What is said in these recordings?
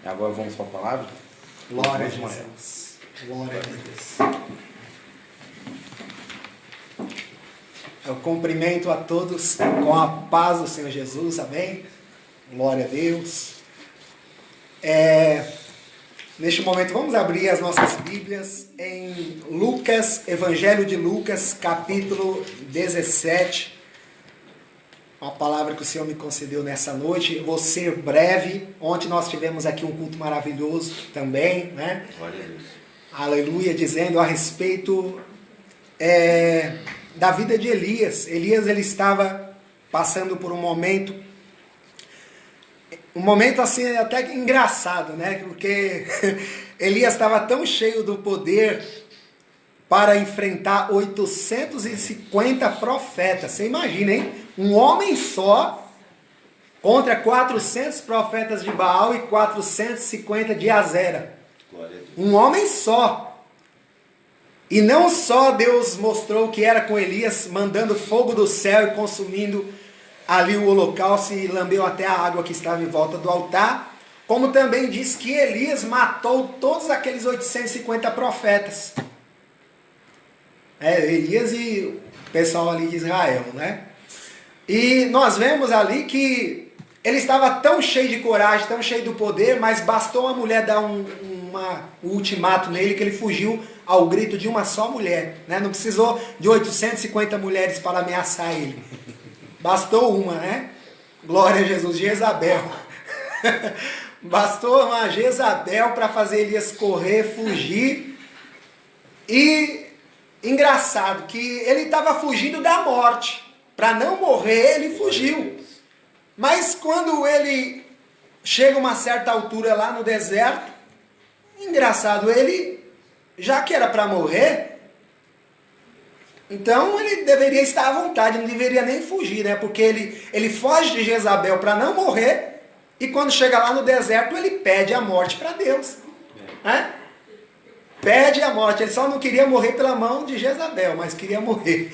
Agora vamos para a palavra? Glória a Jesus. Glória a Deus. Eu cumprimento a todos com a paz do Senhor Jesus, amém? Glória a Deus. Neste momento vamos abrir as nossas Bíblias em Lucas, Evangelho de Lucas, capítulo 17. Uma palavra que o Senhor me concedeu nessa noite. Eu vou ser breve. Ontem nós tivemos aqui um culto maravilhoso também, né? Glória a Deus. Aleluia, dizendo a respeito da vida de Elias. Elias, ele estava passando por um momento assim até engraçado, né? Porque Elias estava tão cheio do poder para enfrentar 850 profetas. Você imagina, hein? Um homem só contra 400 profetas de Baal e 450 de Azera. Um homem só. E não só Deus mostrou que era com Elias, mandando fogo do céu e consumindo ali o holocausto e lambeu até a água que estava em volta do altar, como também diz que Elias matou todos aqueles 850 profetas. Elias e o pessoal ali de Israel, né? E nós vemos ali que ele estava tão cheio de coragem, tão cheio do poder, mas bastou uma mulher dar um ultimato nele que ele fugiu ao grito de uma só mulher, né? Não precisou de 850 mulheres para ameaçar ele. Bastou uma, né? Glória a Jesus, Jezabel. Bastou uma Jezabel para fazer Elias correr, fugir. E engraçado que ele estava fugindo da morte. Para não morrer, ele fugiu. Mas quando ele chega a uma certa altura lá no deserto, engraçado, ele, já que era para morrer, então ele deveria estar à vontade, não deveria nem fugir, né? Porque ele foge de Jezabel para não morrer, e quando chega lá no deserto, ele pede a morte para Deus. Né? Pede a morte, ele só não queria morrer pela mão de Jezabel, mas queria morrer.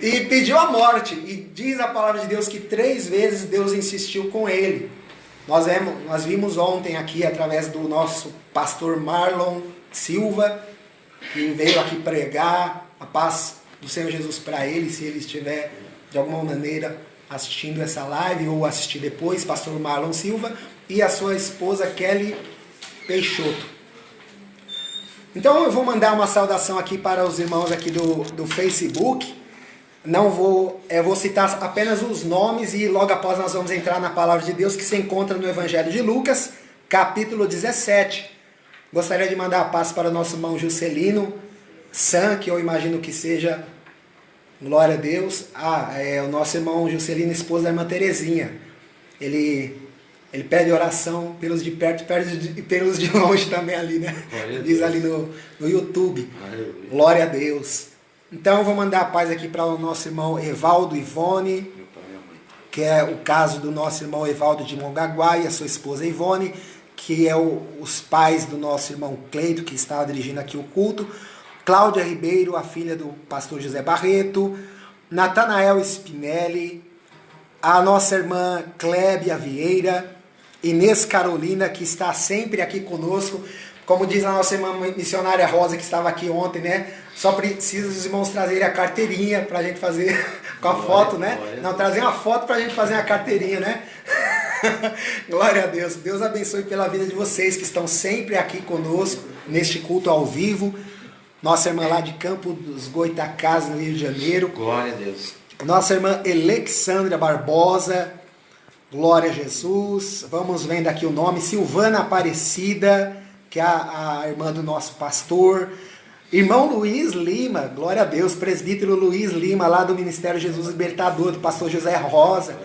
E pediu a morte. E diz a palavra de Deus que 3 vezes Deus insistiu com ele. Nós vimos ontem aqui, através do nosso pastor Marlon Silva, que veio aqui pregar a paz do Senhor Jesus para ele, se ele estiver de alguma maneira assistindo essa live ou assistir depois, pastor Marlon Silva, e a sua esposa Kelly Peixoto. Então eu vou mandar uma saudação aqui para os irmãos aqui do Facebook. Não vou citar apenas os nomes e logo após nós vamos entrar na palavra de Deus que se encontra no Evangelho de Lucas, capítulo 17. Gostaria de mandar a paz para o nosso irmão Juscelino San, que eu imagino que seja, glória a Deus, o nosso irmão Juscelino, esposo da irmã Terezinha. Ele pede oração pelos de perto e pelos de longe também ali, né? Diz ali no YouTube. Glória a Deus. Então eu vou mandar a paz aqui para o nosso irmão Evaldo Ivone, que é o caso do nosso irmão Evaldo de Mongaguá e a sua esposa Ivone, que é os pais do nosso irmão Cleito, que está dirigindo aqui o culto. Cláudia Ribeiro, a filha do pastor José Barreto. Natanael Spinelli, a nossa irmã Clébia Vieira, Inês Carolina, que está sempre aqui conosco, como diz a nossa irmã missionária Rosa, que estava aqui ontem, né? Só precisa os irmãos trazerem a carteirinha para a gente fazer com a foto, né? Não, trazer uma foto para a gente fazer a carteirinha, né? Glória a Deus. Deus abençoe pela vida de vocês que estão sempre aqui conosco, neste culto ao vivo. Nossa irmã lá de Campo dos Goitacazes, no Rio de Janeiro. Glória a Deus. Nossa irmã Alexandra Barbosa. Glória a Jesus. Vamos vendo aqui o nome. Silvana Aparecida, que é a irmã do nosso pastor. Irmão Luiz Lima, glória a Deus. Presbítero Luiz Lima, lá do Ministério Jesus Libertador, do pastor José Rosa.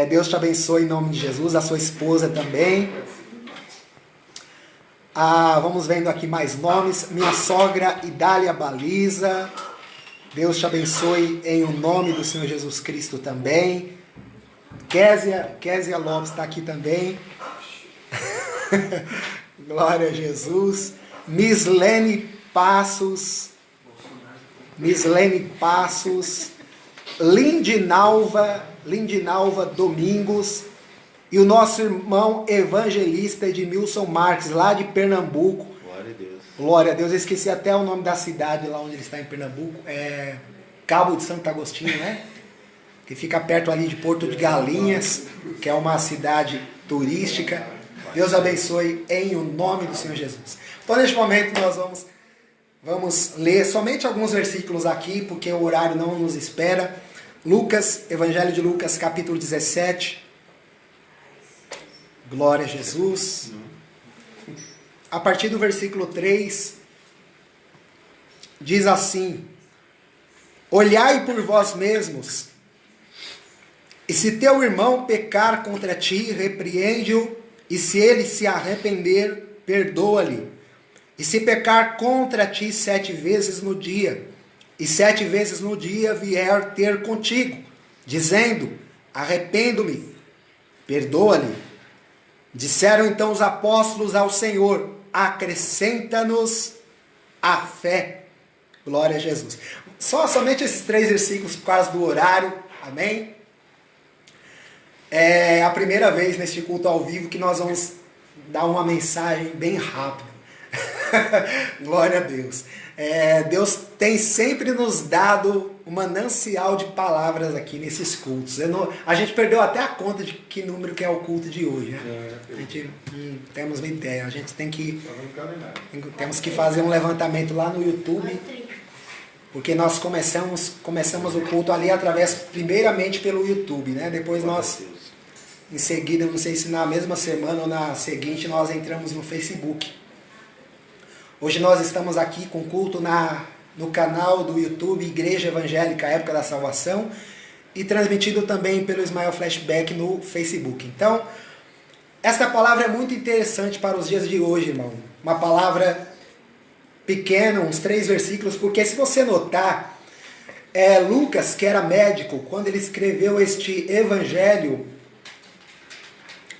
Deus te abençoe em nome de Jesus. A sua esposa também. Vamos vendo aqui mais nomes. Minha sogra Idália Baliza. Deus te abençoe em o nome do Senhor Jesus Cristo também. Késia Lopes está aqui também. Glória a Jesus. Mislene Passos. Lindinalva Domingos. E o nosso irmão evangelista Edmilson Marques, lá de Pernambuco. Glória a Deus. Glória a Deus, eu esqueci até o nome da cidade lá onde ele está em Pernambuco. É Cabo de Santo Agostinho, né? Que fica perto ali de Porto de Galinhas, que é uma cidade turística. Deus abençoe em o nome do Senhor Jesus. Então, neste momento, nós vamos ler somente alguns versículos aqui, porque o horário não nos espera. Lucas, Evangelho de Lucas, capítulo 17. Glória a Jesus. A partir do versículo 3, diz assim: olhai por vós mesmos, e se teu irmão pecar contra ti, repreende-o, e se ele se arrepender, perdoa-lhe. E se pecar contra ti 7 vezes no dia, e 7 vezes no dia vier ter contigo, dizendo, arrependo-me, perdoa-lhe. Disseram então os apóstolos ao Senhor, acrescenta-nos a fé. Glória a Jesus. Somente esses 3 versículos por causa do horário, amém? É a primeira vez neste culto ao vivo que nós vamos dar uma mensagem bem rápida. Glória a Deus. Deus tem sempre nos dado um manancial de palavras aqui nesses cultos. A gente perdeu até a conta de que número que é o culto de hoje, né? A gente não temos uma ideia. A gente temos que fazer um levantamento lá no YouTube, porque nós começamos o culto ali primeiramente pelo YouTube, né? Depois nós, em seguida, não sei se na mesma semana ou na seguinte, nós entramos no Facebook. Hoje nós estamos aqui com culto no canal do YouTube Igreja Evangélica Época da Salvação e transmitido também pelo Ismael Flashback no Facebook. Então, essa palavra é muito interessante para os dias de hoje, irmão. Uma palavra pequena, uns 3 versículos, porque se você notar, Lucas, que era médico, quando ele escreveu este evangelho,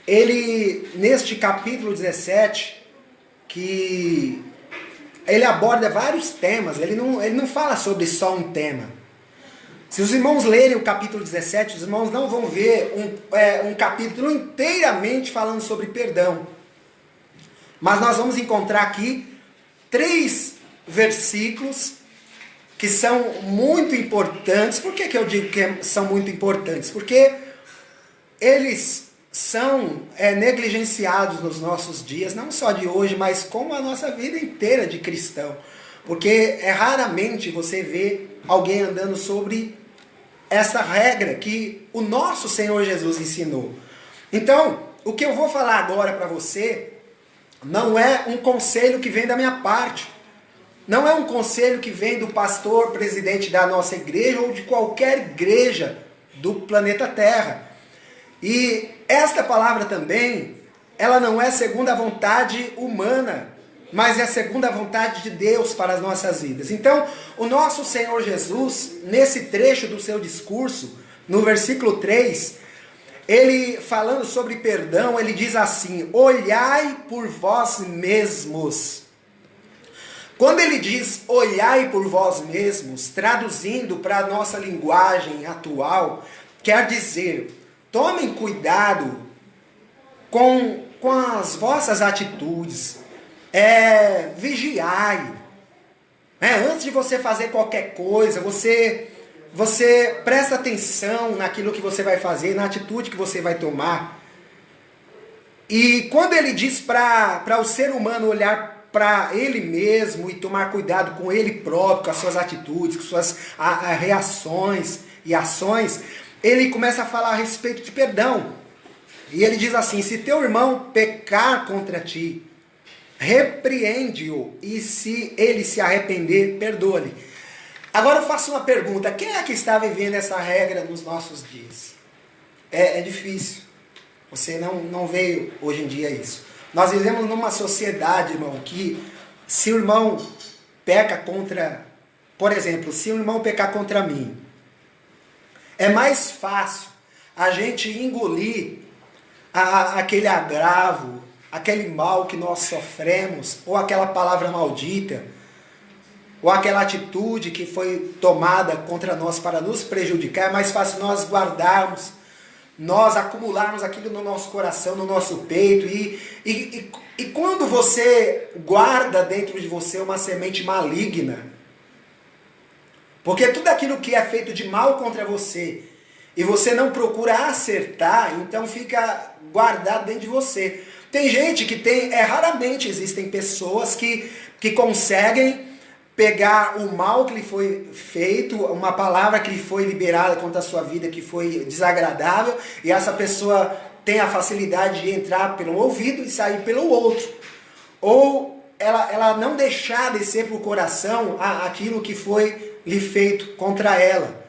ele, neste capítulo 17, que ele aborda vários temas, ele não fala sobre só um tema. Se os irmãos lerem o capítulo 17, os irmãos não vão ver um capítulo inteiramente falando sobre perdão. Mas nós vamos encontrar aqui 3 versículos que são muito importantes. Por que eu digo que são muito importantes? Porque eles são negligenciados nos nossos dias, não só de hoje, mas como a nossa vida inteira de cristão. Porque raramente você vê alguém andando sobre essa regra que o nosso Senhor Jesus ensinou. Então, o que eu vou falar agora para você não é um conselho que vem da minha parte. Não é um conselho que vem do pastor, presidente da nossa igreja ou de qualquer igreja do planeta Terra. E esta palavra também, ela não é segundo a vontade humana, mas é segundo a vontade de Deus para as nossas vidas. Então, o nosso Senhor Jesus, nesse trecho do seu discurso, no versículo 3, ele falando sobre perdão, ele diz assim, olhai por vós mesmos. Quando ele diz olhai por vós mesmos, traduzindo para a nossa linguagem atual, quer dizer, tomem cuidado com as vossas atitudes, vigiai. Antes de você fazer qualquer coisa, você presta atenção naquilo que você vai fazer, na atitude que você vai tomar. E quando ele diz para o ser humano olhar para ele mesmo e tomar cuidado com ele próprio, com as suas atitudes, com suas reações e ações, ele começa a falar a respeito de perdão. E ele diz assim, se teu irmão pecar contra ti, repreende-o, e se ele se arrepender, perdoa-lhe. Agora eu faço uma pergunta, quem é que está vivendo essa regra nos nossos dias? É difícil. Você não vê hoje em dia isso. Nós vivemos numa sociedade, irmão, que se o irmão peca contra... Por exemplo, se o irmão pecar contra mim, é mais fácil a gente engolir aquele agravo, aquele mal que nós sofremos, ou aquela palavra maldita, ou aquela atitude que foi tomada contra nós para nos prejudicar. É mais fácil nós guardarmos nós acumularmos aquilo no nosso coração, no nosso peito, e quando você guarda dentro de você uma semente maligna, porque tudo aquilo que é feito de mal contra você, e você não procura acertar, então fica guardado dentro de você. Tem gente que raramente existem pessoas que conseguem pegar o mal que lhe foi feito, uma palavra que lhe foi liberada contra a sua vida, que foi desagradável, e essa pessoa tem a facilidade de entrar pelo ouvido e sair pelo outro. Ou ela não deixar descer para o coração aquilo que foi lhe feito contra ela.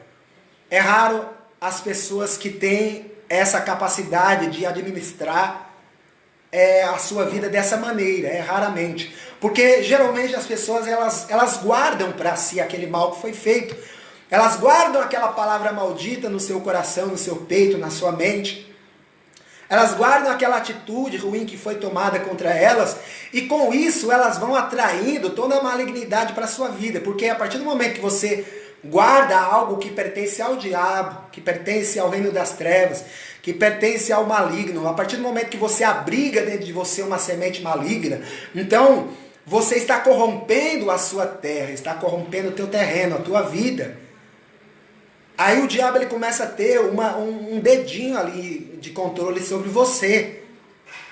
É raro as pessoas que têm essa capacidade de administrar a sua vida dessa maneira, raramente. Porque geralmente as pessoas elas guardam para si aquele mal que foi feito. Elas guardam aquela palavra maldita no seu coração, no seu peito, na sua mente. Elas guardam aquela atitude ruim que foi tomada contra elas, e com isso elas vão atraindo toda a malignidade para a sua vida. Porque a partir do momento que você guarda algo que pertence ao diabo, que pertence ao reino das trevas, que pertence ao maligno, a partir do momento que você abriga dentro de você uma semente maligna, então você está corrompendo a sua terra, está corrompendo o teu terreno, a tua vida. Aí o diabo ele começa a ter um dedinho ali de controle sobre você.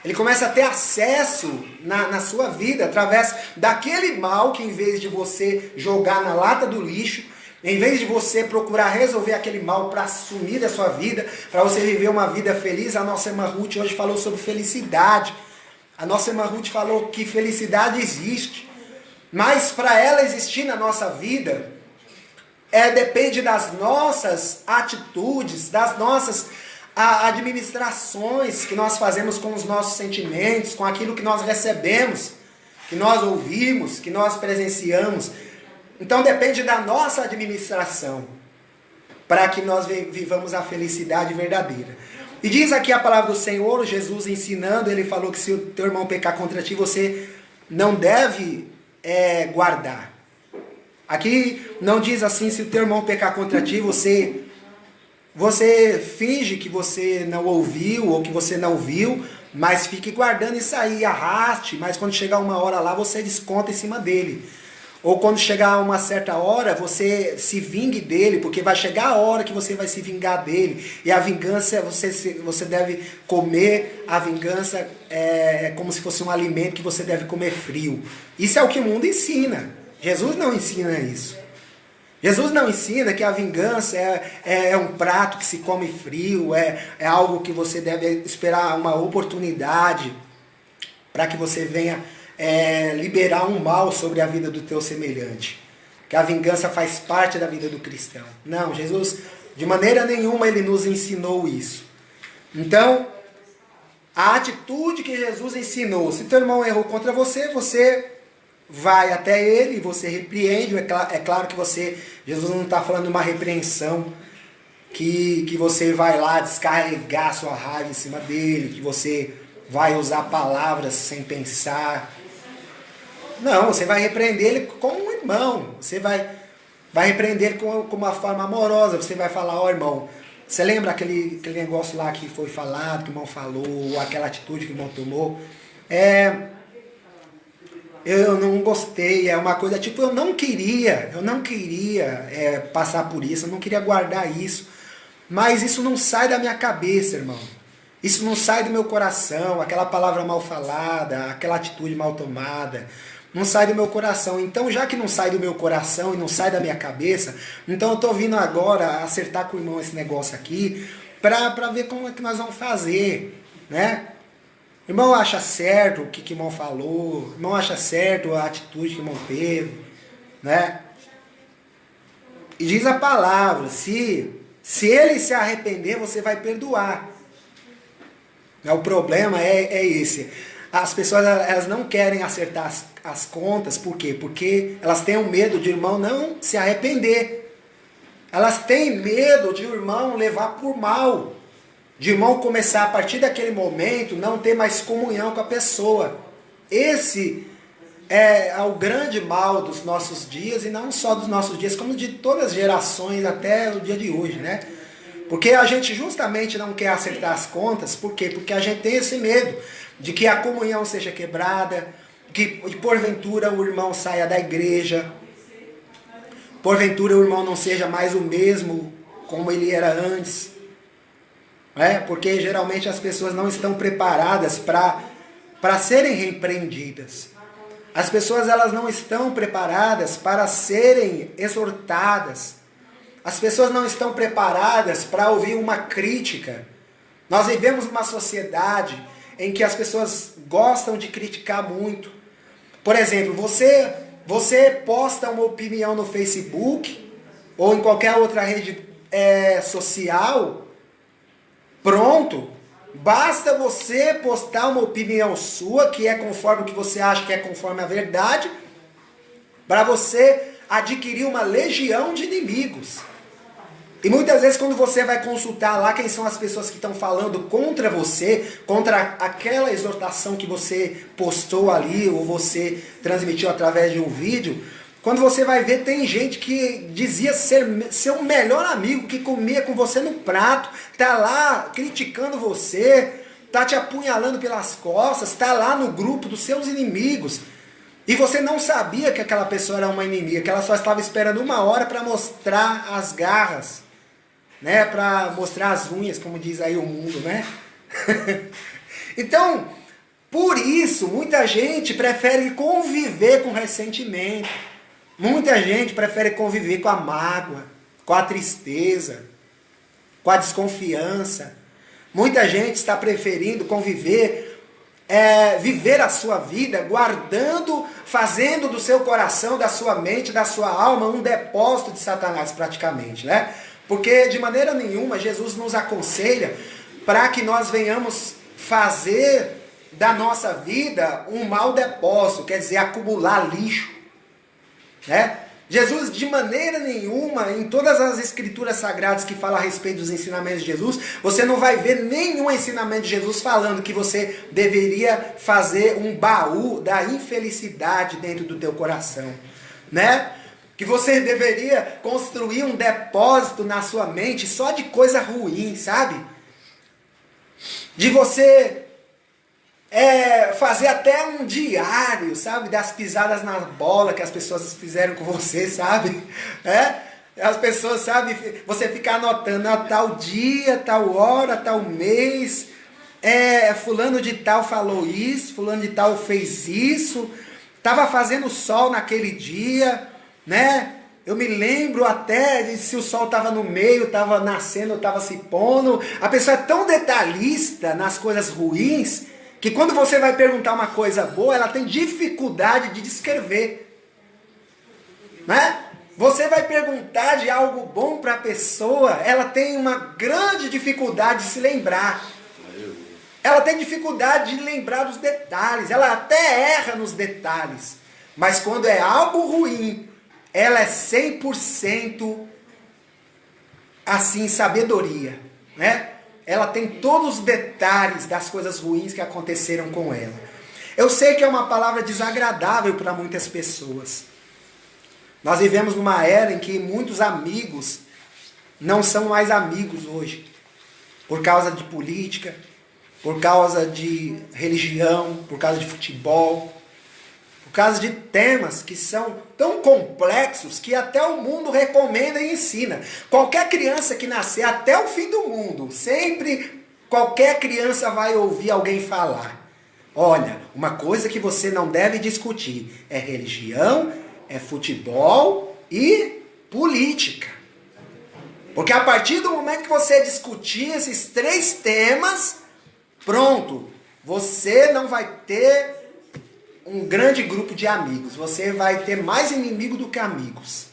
Ele começa a ter acesso na sua vida através daquele mal que, em vez de você jogar na lata do lixo, em vez de você procurar resolver aquele mal para sumir da sua vida, para você viver uma vida feliz, a nossa irmã Ruth hoje falou sobre felicidade. A nossa irmã Ruth falou que felicidade existe. Mas para ela existir na nossa vida, depende das nossas atitudes, das nossas administrações que nós fazemos com os nossos sentimentos, com aquilo que nós recebemos, que nós ouvimos, que nós presenciamos. Então depende da nossa administração para que nós vivamos a felicidade verdadeira. E diz aqui a palavra do Senhor, Jesus ensinando, ele falou que se o teu irmão pecar contra ti, você não deve guardar. Aqui não diz assim, se o teu irmão pecar contra ti, você finge que você não ouviu ou que você não viu, mas fique guardando isso aí, arraste, mas quando chegar uma hora lá, você desconta em cima dele. Ou quando chegar uma certa hora, você se vingue dele, porque vai chegar a hora que você vai se vingar dele. E a vingança, você deve comer a vingança como se fosse um alimento que você deve comer frio. Isso é o que o mundo ensina. Jesus não ensina isso. Jesus não ensina que a vingança é um prato que se come frio, é algo que você deve esperar uma oportunidade para que você venha liberar um mal sobre a vida do teu semelhante. Que a vingança faz parte da vida do cristão. Não, Jesus, de maneira nenhuma, ele nos ensinou isso. Então, a atitude que Jesus ensinou, se teu irmão errou contra você, você vai até ele, você repreende. É claro que Jesus não está falando de uma repreensão, que você vai lá descarregar sua raiva em cima dele, que você vai usar palavras sem pensar. Não, você vai repreender ele como um irmão. Você vai repreender ele com uma forma amorosa. Você vai falar, irmão, você lembra aquele negócio lá que foi falado, que o irmão falou, aquela atitude que o irmão tomou? Eu não gostei, é uma coisa tipo, eu não queria passar por isso, eu não queria guardar isso. Mas isso não sai da minha cabeça, irmão. Isso não sai do meu coração, aquela palavra mal falada, aquela atitude mal tomada. Não sai do meu coração. Então, já que não sai do meu coração e não sai da minha cabeça, então eu estou vindo agora acertar com o irmão esse negócio aqui para ver como é que nós vamos fazer, né? O irmão acha certo o que o irmão falou, o irmão acha certo a atitude que o irmão teve, né? E diz a palavra, se ele se arrepender, você vai perdoar. O problema é esse. As pessoas elas não querem acertar as contas, por quê? Porque elas têm medo de o irmão não se arrepender. Elas têm medo de o irmão levar por mal. De o irmão começar a partir daquele momento não ter mais comunhão com a pessoa. Esse é o grande mal dos nossos dias, e não só dos nossos dias, como de todas as gerações até o dia de hoje, né? Porque a gente justamente não quer acertar as contas, por quê? Porque a gente tem esse medo de que a comunhão seja quebrada, que porventura o irmão saia da igreja, porventura o irmão não seja mais o mesmo como ele era antes. Porque geralmente as pessoas não estão preparadas para serem repreendidas. As pessoas elas não estão preparadas para serem exortadas. As pessoas não estão preparadas para ouvir uma crítica. Nós vivemos uma sociedade em que as pessoas gostam de criticar muito. Por exemplo, você posta uma opinião no Facebook ou em qualquer outra rede social, pronto, basta você postar uma opinião sua, que é conforme o que você acha que é conforme a verdade, para você adquirir uma legião de inimigos. E muitas vezes quando você vai consultar lá quem são as pessoas que estão falando contra você, contra aquela exortação que você postou ali, ou você transmitiu através de um vídeo, quando você vai ver, tem gente que dizia ser seu melhor amigo, que comia com você no prato, tá lá criticando você, tá te apunhalando pelas costas, tá lá no grupo dos seus inimigos. E você não sabia que aquela pessoa era uma inimiga, que ela só estava esperando uma hora para mostrar as garras, né? Para mostrar as unhas, como diz aí o mundo, né? Então, por isso, muita gente prefere conviver com ressentimento. Muita gente prefere conviver com a mágoa, com a tristeza, com a desconfiança. Muita gente está preferindo conviver, viver a sua vida, guardando, fazendo do seu coração, da sua mente, da sua alma, um depósito de Satanás praticamente, né? Porque de maneira nenhuma Jesus nos aconselha para que nós venhamos fazer da nossa vida um mau depósito, quer dizer, acumular lixo. Jesus, de maneira nenhuma, em todas as escrituras sagradas que falam a respeito dos ensinamentos de Jesus, você não vai ver nenhum ensinamento de Jesus falando que você deveria fazer um baú da infelicidade dentro do teu coração, né? Que você deveria construir um depósito na sua mente só de coisa ruim, sabe? De você fazer até um diário, sabe? Das pisadas na bola que as pessoas fizeram com você, sabe? As pessoas, sabe? Você ficar anotando tal dia, tal hora, tal mês. Fulano de tal falou isso, fulano de tal fez isso. Estava fazendo sol naquele dia, né? Eu me lembro até de se o sol estava no meio, estava nascendo, estava se pondo. A pessoa é tão detalhista nas coisas ruins que quando você vai perguntar uma coisa boa, ela tem dificuldade de descrever. Né? Você vai perguntar de algo bom para a pessoa, ela tem uma grande dificuldade de se lembrar. Ela tem dificuldade de lembrar dos detalhes, ela até erra nos detalhes. Mas quando é algo ruim, ela é 100% assim, sabedoria, né? Ela tem todos os detalhes das coisas ruins que aconteceram com ela. Eu sei que é uma palavra desagradável para muitas pessoas. Nós vivemos numa era em que muitos amigos não são mais amigos hoje. Por causa de política, por causa de religião, por causa de futebol, por causa de temas que são tão complexos que até o mundo recomenda e ensina. Qualquer criança que nascer até o fim do mundo, sempre qualquer criança vai ouvir alguém falar. Olha, uma coisa que você não deve discutir é religião, é futebol e política. Porque a partir do momento que você discutir esses três temas, pronto, você não vai ter um grande grupo de amigos. Você vai ter mais inimigo do que amigos.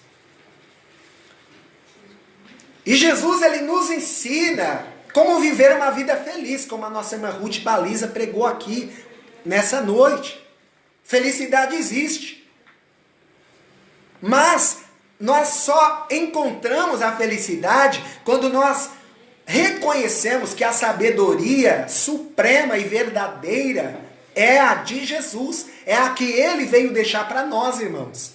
E Jesus, ele nos ensina como viver uma vida feliz, como a nossa irmã Ruth Baliza pregou aqui nessa noite. Felicidade existe. Mas nós só encontramos a felicidade quando nós reconhecemos que a sabedoria suprema e verdadeira é a de Jesus, é a que ele veio deixar para nós, irmãos.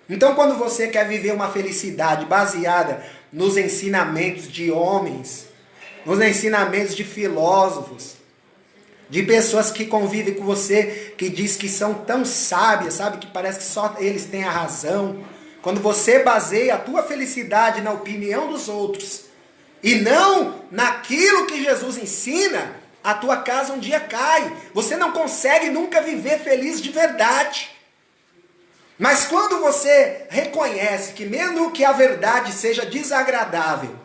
Então, quando você quer viver uma felicidade baseada nos ensinamentos de homens, nos ensinamentos de filósofos, de pessoas que convivem com você, que diz que são tão sábias, sabe? Que parece que só eles têm a razão. Quando você baseia a tua felicidade na opinião dos outros e não naquilo que Jesus ensina, a tua casa um dia cai. Você não consegue nunca viver feliz de verdade. Mas quando você reconhece que mesmo que a verdade seja desagradável,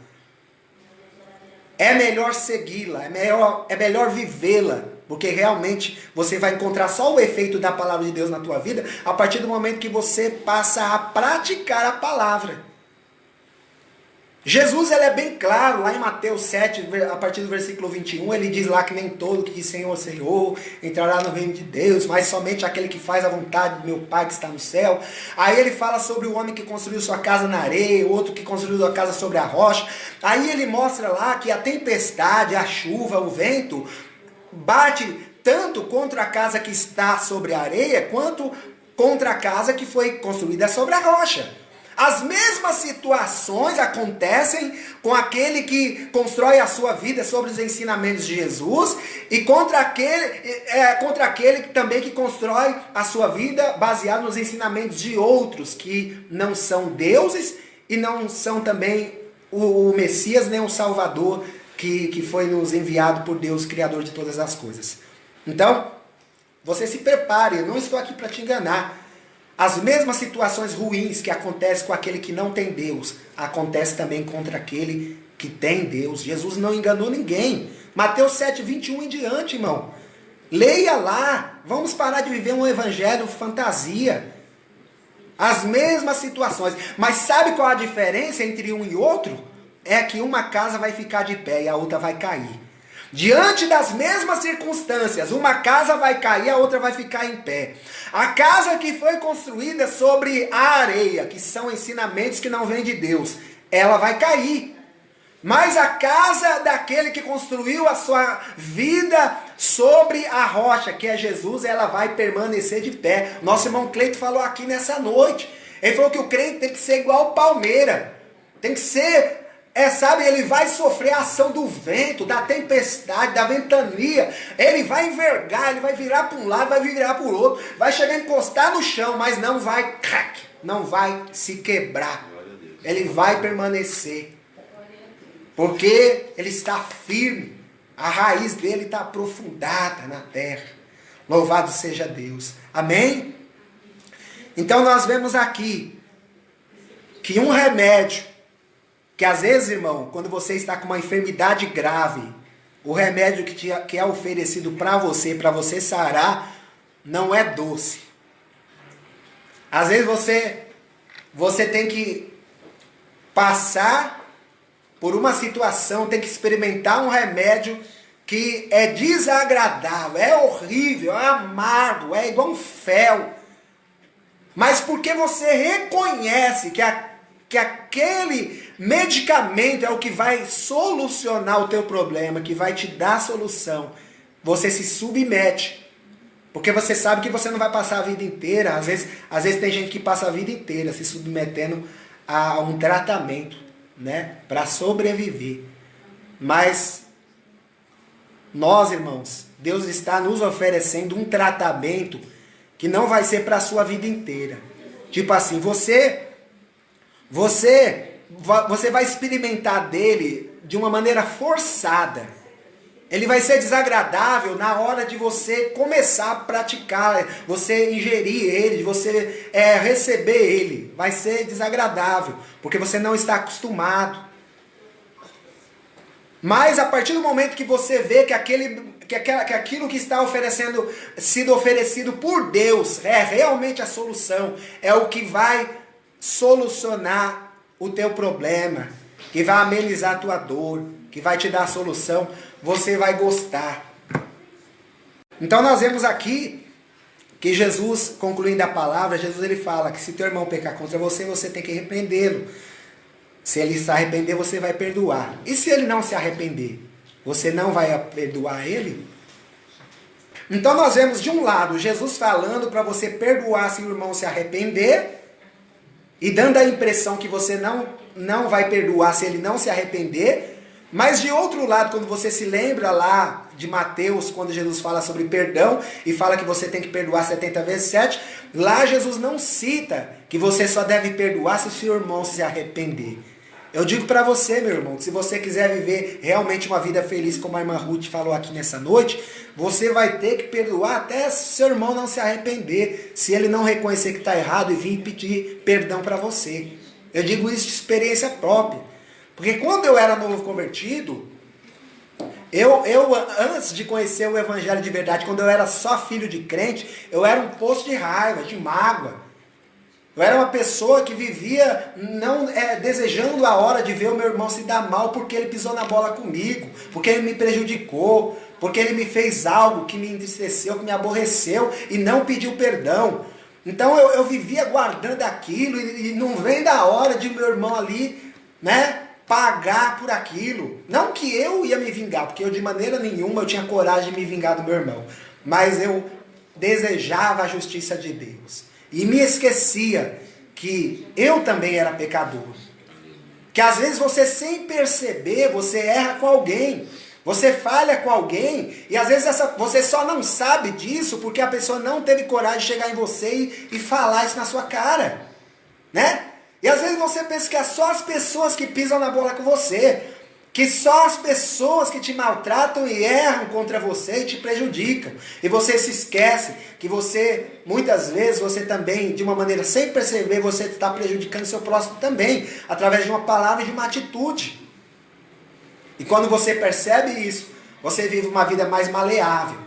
é melhor segui-la, é melhor vivê-la, porque realmente você vai encontrar só o efeito da palavra de Deus na tua vida a partir do momento que você passa a praticar a palavra. Jesus, ele é bem claro, lá em Mateus 7, a partir do versículo 21, ele diz lá que nem todo que diz Senhor, Senhor, entrará no reino de Deus, mas somente aquele que faz a vontade do meu Pai que está no céu. Aí ele fala sobre o homem que construiu sua casa na areia, o outro que construiu sua casa sobre a rocha. Aí ele mostra lá que a tempestade, a chuva, o vento, bate tanto contra a casa que está sobre a areia, quanto contra a casa que foi construída sobre a rocha. As mesmas situações acontecem com aquele que constrói a sua vida sobre os ensinamentos de Jesus e contra aquele também que constrói a sua vida baseado nos ensinamentos de outros que não são deuses e não são também o Messias nem o Salvador que foi nos enviado por Deus, Criador de todas as coisas. Então, você se prepare, eu não estou aqui para te enganar. As mesmas situações ruins que acontecem com aquele que não tem Deus, acontece também contra aquele que tem Deus. Jesus não enganou ninguém. Mateus 7, 21 em diante, irmão. Leia lá. Vamos parar de viver um evangelho fantasia. As mesmas situações. Mas sabe qual a diferença entre um e outro? É que uma casa vai ficar de pé e a outra vai cair. Diante das mesmas circunstâncias, uma casa vai cair, a outra vai ficar em pé. A casa que foi construída sobre a areia, que são ensinamentos que não vêm de Deus, ela vai cair. Mas a casa daquele que construiu a sua vida sobre a rocha, que é Jesus, ela vai permanecer de pé. Nosso irmão Cleito falou aqui nessa noite. Ele falou que o crente tem que ser igual palmeira. Tem que ser... sabe, ele vai sofrer a ação do vento, da tempestade, da ventania. Ele vai envergar, ele vai virar para um lado, vai virar para o outro. Vai chegar a encostar no chão, mas não vai se quebrar. Ele vai permanecer. Porque ele está firme. A raiz dele está aprofundada na terra. Louvado seja Deus. Amém? Então nós vemos aqui que um remédio, que às vezes, irmão, quando você está com uma enfermidade grave, o remédio que é oferecido para você sarar, não é doce. Às vezes você tem que passar por uma situação, tem que experimentar um remédio que é desagradável, é horrível, é amargo, é igual um fel. Mas porque você reconhece que aquele medicamento é o que vai solucionar o teu problema, que vai te dar solução, você se submete. Porque você sabe que você não vai passar a vida inteira. Às vezes tem gente que passa a vida inteira se submetendo a um tratamento, né, para sobreviver. Mas nós, irmãos, Deus está nos oferecendo um tratamento que não vai ser para a sua vida inteira. Tipo assim, você vai experimentar dele de uma maneira forçada. Ele vai ser desagradável na hora de você começar a praticar, você ingerir ele, você receber ele. Vai ser desagradável, porque você não está acostumado. Mas a partir do momento que você vê que aquilo que está sendo oferecido por Deus é realmente a solução, é o que vai solucionar o teu problema, que vai amenizar a tua dor, que vai te dar a solução, você vai gostar. Então nós vemos aqui que Jesus, concluindo a palavra, Jesus ele fala que se teu irmão pecar contra você, você tem que repreendê-lo. Se ele se arrepender, você vai perdoar. E se ele não se arrepender, você não vai perdoar ele? Então nós vemos de um lado Jesus falando para você perdoar se o irmão se arrepender, e dando a impressão que você não vai perdoar se ele não se arrepender. Mas de outro lado, quando você se lembra lá de Mateus, quando Jesus fala sobre perdão e fala que você tem que perdoar 70 vezes 7, lá Jesus não cita que você só deve perdoar se o seu irmão se arrepender. Eu digo para você, meu irmão, que se você quiser viver realmente uma vida feliz, como a irmã Ruth falou aqui nessa noite, você vai ter que perdoar até se seu irmão não se arrepender, se ele não reconhecer que está errado e vir pedir perdão para você. Eu digo isso de experiência própria. Porque quando eu era novo convertido, eu antes de conhecer o evangelho de verdade, quando eu era só filho de crente, eu era um poço de raiva, de mágoa. Eu era uma pessoa que vivia desejando a hora de ver o meu irmão se dar mal porque ele pisou na bola comigo, porque ele me prejudicou, porque ele me fez algo que me entristeceu, que me aborreceu e não pediu perdão. Então eu vivia guardando aquilo e não vem da hora de meu irmão ali, né, pagar por aquilo. Não que eu ia me vingar, porque eu de maneira nenhuma eu tinha coragem de me vingar do meu irmão. Mas eu desejava a justiça de Deus. E me esquecia que eu também era pecador. Que às vezes você sem perceber, você erra com alguém. Você falha com alguém e às vezes você só não sabe disso porque a pessoa não teve coragem de chegar em você e falar isso na sua cara. Né? E às vezes você pensa que é só as pessoas que pisam na bola com você. Que só as pessoas que te maltratam e erram contra você e te prejudicam. E você se esquece que você, muitas vezes, você também, de uma maneira sem perceber, você está prejudicando seu próximo também. Através de uma palavra e de uma atitude. E quando você percebe isso, você vive uma vida mais maleável.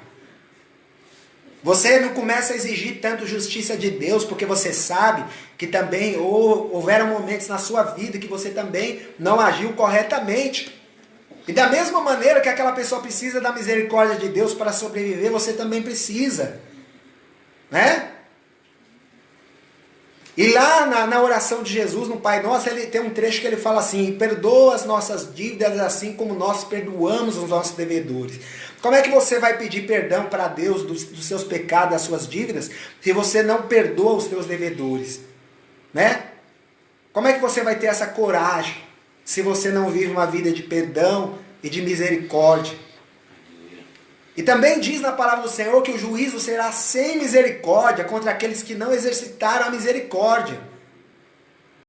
Você não começa a exigir tanto justiça de Deus, porque você sabe que também houveram momentos na sua vida que você também não agiu corretamente. E da mesma maneira que aquela pessoa precisa da misericórdia de Deus para sobreviver, você também precisa. Né? E lá na oração de Jesus, no Pai Nosso, ele tem um trecho que ele fala assim: perdoa as nossas dívidas assim como nós perdoamos os nossos devedores. Como é que você vai pedir perdão para Deus dos seus pecados, das suas dívidas, se você não perdoa os seus devedores? Né? Como é que você vai ter essa coragem se você não vive uma vida de perdão e de misericórdia? E também diz na palavra do Senhor que o juízo será sem misericórdia contra aqueles que não exercitaram a misericórdia.